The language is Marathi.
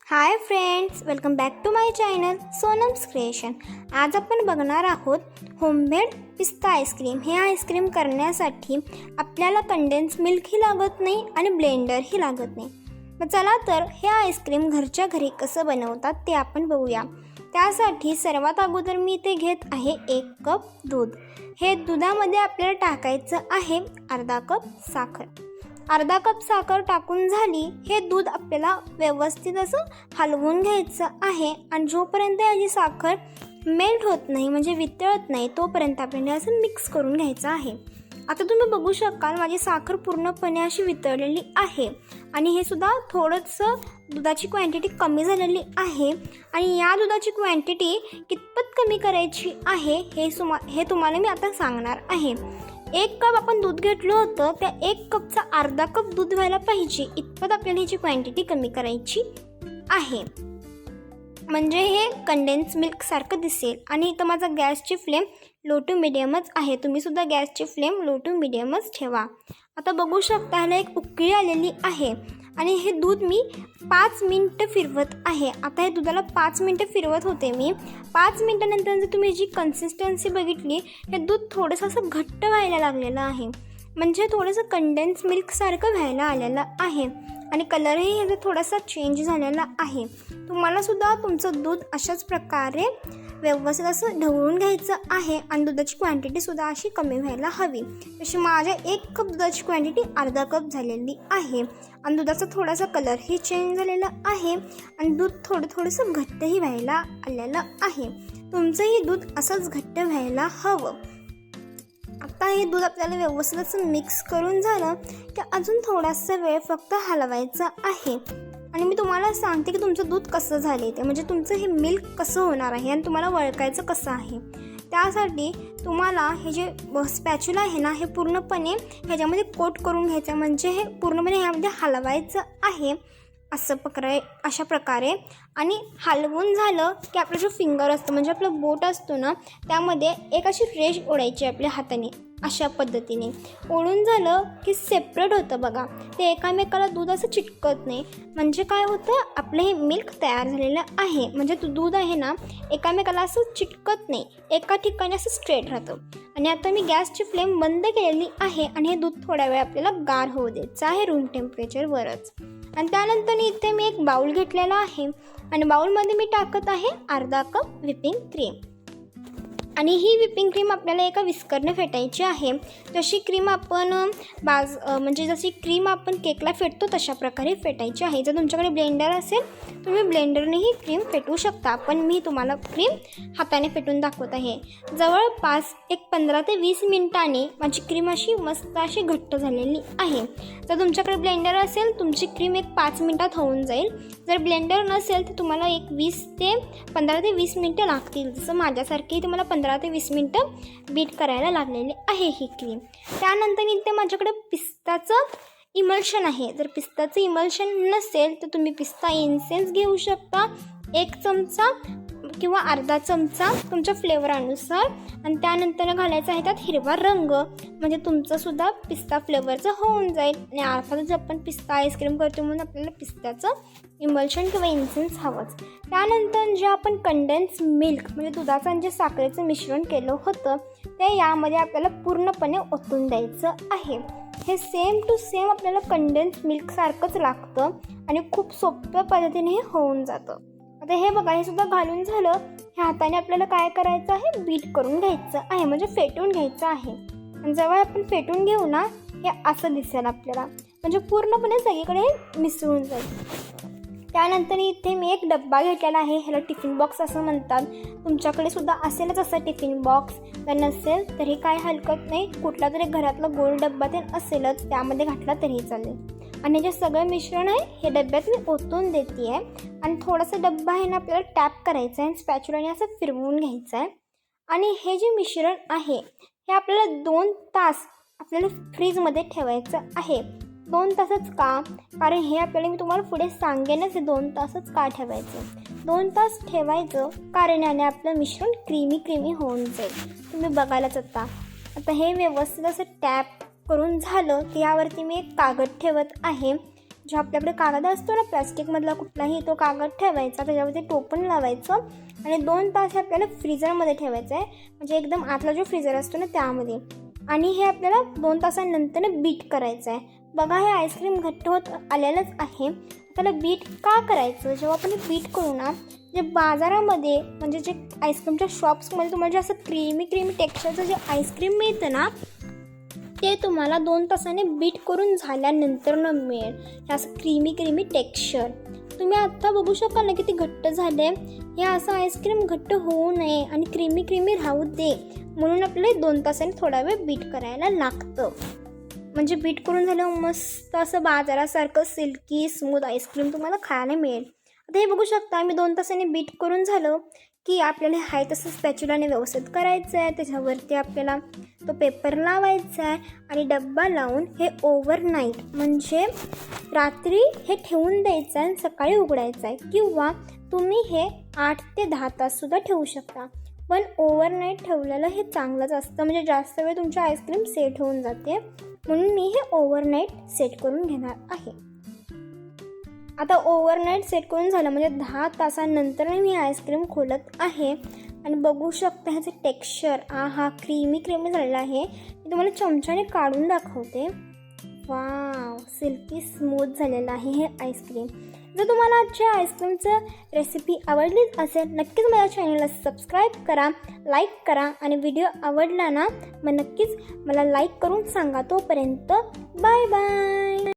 High friends, welcome back to my channel Sonam's creation. आज आपण बघणार आहोत होममेड पिस्ता आईस्क्रीम. हे आईस्क्रीम करण्यासाठी आपल्याला कंडेन्स मिल्कही लागत नाही आणि ब्लेंडरही लागत नाही. मग चला तर हे आईस्क्रीम घरच्या घरी कसं बनवतात ते आपण बघूया. त्यासाठी सर्वात अगोदर मी इथे घेत आहे 1 कप दूध. हे दुधामध्ये आपल्याला टाकायचं आहे अर्धा कप साखर. अर्धा कप साखर टाकून झाली, हे दूध आपल्याला व्यवस्थित असं हलवून घ्यायचं आहे आणि जोपर्यंत याची साखर मेल्ट होत नाही म्हणजे वितळत नाही तोपर्यंत आपल्याला असं मिक्स करून घ्यायचं आहे. आता तुम्ही बघू शकाल माझी साखर पूर्णपणे अशी वितळलेली आहे आणि हे सुद्धा थोडंसं दुधाची क्वांटिटी कमी झालेली आहे. आणि या दुधाची क्वांटिटी कितपत कमी करायची आहे हे तुम्हाला मी आता सांगणार आहे. 1 कप आपण दूध घेतलं होतं, त्या 1 कपचा अर्धा कप दूध व्हायला पाहिजे इतपत आपल्याला ह्याची क्वांटिटी कमी करायची आहे, म्हणजे हे कंडेन्स मिल्कसारखं दिसेल. आणि इथं माझा गॅसची फ्लेम लो टू मिडियमच आहे. तुम्हीसुद्धा गॅसची फ्लेम लो टू मिडियमच ठेवा. आता बघू शकता ह्याला एक उकळी आलेली आहे आणि हे दूध मी 5 मिनटं फिरवत आहे. आता हे दुधाला 5 मिनटं फिरवत होते मी. 5 मिनटानंतर जर तुम्ही जी कन्सिस्टन्सी बघितली, हे दूध थोडंसं असं घट्ट व्हायला लागलेलं आहे, म्हणजे थोडंसं कंडेन्स मिल्कसारखं व्हायला आलेलं आहे आणि कलरही ह्याचा थोडासा चेंज झालेला आहे. तुम्हालासुद्धा तुमचं दूध अशाच प्रकारे व्यवस्थित असं ढवळून घ्यायचं आहे आणि दुधाची क्वांटिटीसुद्धा अशी कमी व्हायला हवी. तशी माझ्या 1 कप दुधाची क्वांटिटी अर्धा कप झालेली आहे आणि दुधाचा थोडासा कलरही चेंज झालेला आहे आणि दूध थोडंसं घट्टही व्हायला आलेलं आहे. तुमचंही दूध असंच घट्ट व्हायला हवं. आता हे दूध आपल्याला व्यवस्थित असं मिक्स करून झालं की अजून थोडासा वेळ फक्त हलवायचं आहे. आणि मी तुम्हाला सांगते की तुमचं दूध कसं झाले ते, म्हणजे तुमचं हे मिल्क कसं होणार आहे आणि तुम्हाला ओळखायचं कसं आहे. त्यासाठी तुम्हाला हे जे स्पॅच्युला आहे ना, हे पूर्णपणे ह्याच्यामध्ये कोट करून घ्यायचं, म्हणजे हे पूर्णपणे ह्यामध्ये हलवायचं आहे अशा प्रकारे. आणि हलवून झालं की आपला जो फिंगर असतो म्हणजे आपलं बोट असतो ना, त्यामध्ये एक अशी रेष ओढायची आपल्या हाताने अशा पद्धतीने. ओढून झालं की सेपरेट होतं बघा, ते एकामेकाला दूध असं चिटकत नाही. म्हणजे काय होतं, आपलं हे मिल्क तयार झालेलं आहे, म्हणजे दूध आहे ना एकामेकाला असं चिटकत नाही, एका ठिकाणी असं स्ट्रेट राहतं. आणि आता मी गॅसची फ्लेम बंद केलेली आहे आणि हे दूध थोड्या वेळ आपल्याला गार होऊ द्यायचं आहे रूम टेम्परेचरवरच. आणि त्यानंतर इथे मी एक बाउल घेतलेला आहे आणि बाउलमध्ये मी टाकत आहे अर्धा कप व्हिपिंग क्रीम. आणि ही व्हिपिंग क्रीम आपल्याला एका विस्करने फेटायची आहे. जशी क्रीम आपण जशी क्रीम आपण केकला फेटतो तशा प्रकारे फेटायची आहे. जर तुमच्याकडे ब्लेंडर असेल तुम्ही ब्लेंडरने ही क्रीम फेटू शकता, पण मी तुम्हाला क्रीम हाताने फेटून दाखवत आहे. जवळपास 15 ते 20 मिनिटांनी माझी क्रीम अशी मस्त अशी घट्ट झालेली आहे. जर तुमच्याकडे ब्लेंडर असेल तुमची क्रीम 5 मिनिटात होऊन जाईल. जर ब्लेंडर नसेल तर तुम्हाला 15 ते 20 मिनिटं लागतील. जसं माझ्यासारखी तुम्हाला 15 ते 20 मिनिटं बीट करायला लागलेली आहे ही क्रीम. त्यानंतर इथे माझ्याकडे पिस्ताचं इमल्शन आहे. जर पिस्ताचं इमल्शन नसेल तर तुम्ही पिस्ता इन्सेन्स घेऊ शकता, 1 चमचा किंवा अर्धा चमचा तुमच्या फ्लेवरानुसार. आणि त्यानंतर घालायचा आहे त्यात हिरवा रंग, म्हणजे तुमचंसुद्धा पिस्ता फ्लेवरचं होऊन जाईल. आणि अर्थातच आपण पिस्ता आईस्क्रीम करतो म्हणून आपल्याला पिस्त्याचं इमल्शन किंवा इन्सेन्स हवंच. त्यानंतर जे आपण कंडेन्स मिल्क म्हणजे दुधाचं आणि जे साखरेचं मिश्रण केलं होतं ते यामध्ये आपल्याला पूर्णपणे ओतून द्यायचं आहे. हे सेम टू सेम आपल्याला कंडेन्स मिल्कसारखंच लागतं आणि खूप सोप्या पद्धतीने हे होऊन जातं. आता हे बघा, हे सुद्धा घालून झालं. ह्या हाताने आपल्याला काय करायचं आहे, बीट करून घ्यायचं आहे, म्हणजे फेटून घ्यायचं आहे. आणि जेव्हा आपण फेटून घेऊ ना, हे असं दिसेल आपल्याला, म्हणजे पूर्णपणे सगळीकडे हे मिसळून जाईल. त्यानंतर इथे मी एक डब्बा घेतलेला आहे, ह्याला टिफिन बॉक्स असं म्हणतात. तुमच्याकडे सुद्धा असेलच असं टिफिन बॉक्स. जर नसेल तरी काय हरकत नाही, कुठला तरी घरातला गोल डब्बा ते असेलच, त्यामध्ये घातला तरी चालेल. आणि जे सगळं मिश्रण आहे हे डब्यात मी ओतून देते आहे. आणि थोडासा डब्बा आहे ना आपल्याला टॅप करायचं आहे आणि स्पॅच्युलाने असं फिरवून घ्यायचं आहे. आणि हे जे मिश्रण आहे हे आपल्याला 2 तास आपल्याला फ्रीजमध्ये ठेवायचं आहे. 2 तासच का, कारण हे आपल्याला मी तुम्हाला पुढे सांगेनच हे 2 तासच का ठेवायचं. 2 तास ठेवायचं कारण याने आपलं मिश्रण क्रीमी होऊन जाईल. तुम्ही बघायलाच आता हे व्यवस्थित असं टॅप करून झालं की यावरती मी एक कागद ठेवत आहे, जो आपल्याकडे कागद असतो ना प्लास्टिकमधला कुठलाही, तो कागद ठेवायचा, त्याच्यावरती टोपण लावायचं आणि 2 तास हे आपल्याला फ्रीझरमध्ये ठेवायचं आहे, म्हणजे एकदम आतला जो फ्रीझर असतो ना त्यामध्ये. आणि हे आपल्याला 2 तासांनंतर बीट करायचं आहे. बघा हे आईस्क्रीम घट्ट होत आलेलंच आहे. त्याला बीट का करायचं? जेव्हा आपण बीट करू ना, जे बाजारामध्ये म्हणजे जे आईस्क्रीमच्या शॉप्समध्ये तुम्हाला जे असं क्रीमी टेक्स्चरचं जे आईस्क्रीम मिळतं ना, ते तुम्हाला 2 तासाने बीट करून झाल्यानंतर मिळेल. हे असं क्रीमी टेक्स्चर तुम्ही आत्ता बघू शकाल ना किती घट्ट झाले. हे असं आईस्क्रीम घट्ट होऊ नये आणि क्रीमी राहू दे म्हणून आपल्याला 2 तासाने थोडा वेळ बीट करायला लागतं. म्हणजे बीट करून झाल्यावर मस्त असं बाजारासारखं सिल्की स्मूथ आईस्क्रीम तुम्हाला खायला मिळेल. आता हे बघू शकता मी 2 तासाने बीट करून झालं की आपल्याला हाय तसं स्पॅच्युलाने व्यवस्थित करायचं आहे. त्याच्यावरती आपल्याला तो पेपर लावायचा आहे आणि डब्बा लावून हे ओव्हरनाईट म्हणजे रात्री हे ठेवून द्यायचं आहे आणि सकाळी उघडायचं आहे. किंवा तुम्ही हे 8 ते 10 ताससुद्धा ठेवू शकता. पण ओव्हरनाईट ठेवलेलं हे चांगलंच असतं, म्हणजे जास्त वेळ तुमची आईस्क्रीम सेट होऊन जाते. म्हणून मी हे ओव्हरनाईट सेट करून घेणार आहे. आता ओव्हरनाईट सेट करून झालं म्हणजे 10 तासांनंतर मी आईस्क्रीम खोलत आहे आणि बघू शकता ह्याचं टेक्स्चर क्रीमी झालेलं आहे. मी तुम्हाला चमच्याने काढून दाखवते. वाव, सिल्की स्मूथ झालेलं आहे हे आईस्क्रीम. जर तुम्हाला आजच्या आईस्क्रीमचं रेसिपी आवडलीच असेल नक्कीच माझ्या चॅनलला सबस्क्राईब करा, लाईक करा आणि व्हिडिओ आवडला ना मग नक्कीच मला लाईक करून सांगा. तोपर्यंत बाय बाय.